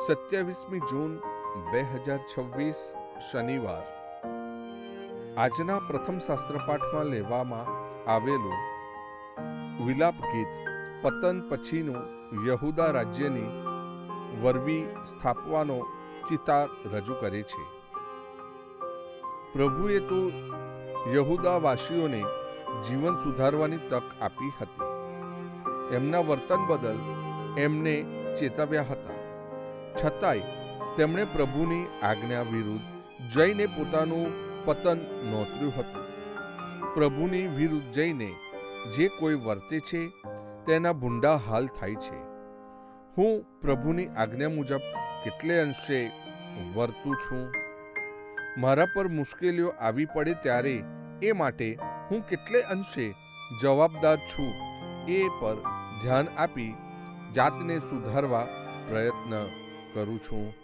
27મી જૂન 2026 શનિવાર. આજના પ્રથમ શાસ્ત્રપાઠમાં લેવામાં આવેલું વિલાપ ગીત પતન પછીનું યહૂદા રાજ્યની વરવી સ્થાપવાનો ચિતાર રજૂ કરે છે. પ્રભુએ તો યહૂદાવાસીઓને જીવન સુધારવાની તક આપી હતી. એમના વર્તન બદલ એમને ચેતવ્યા હતા, છતાંય તેમણે પ્રભુની આજ્ઞા વિરુદ્ધ જઈને પોતાનું પતન નોતર્યું હતું. પ્રભુની વિરુદ્ધ જઈને જે કોઈ વર્તે છે તેના ભૂંડા હાલ થાય છે. હું પ્રભુની આજ્ઞા મુજબ કેટલે અંશે વર્તું છું? મારા પર મુશ્કેલીઓ આવી પડે ત્યારે એ માટે હું કેટલે અંશે જવાબદાર છું એ પર ધ્યાન આપી જાતને સુધારવા પ્રયત્ન કરું છું.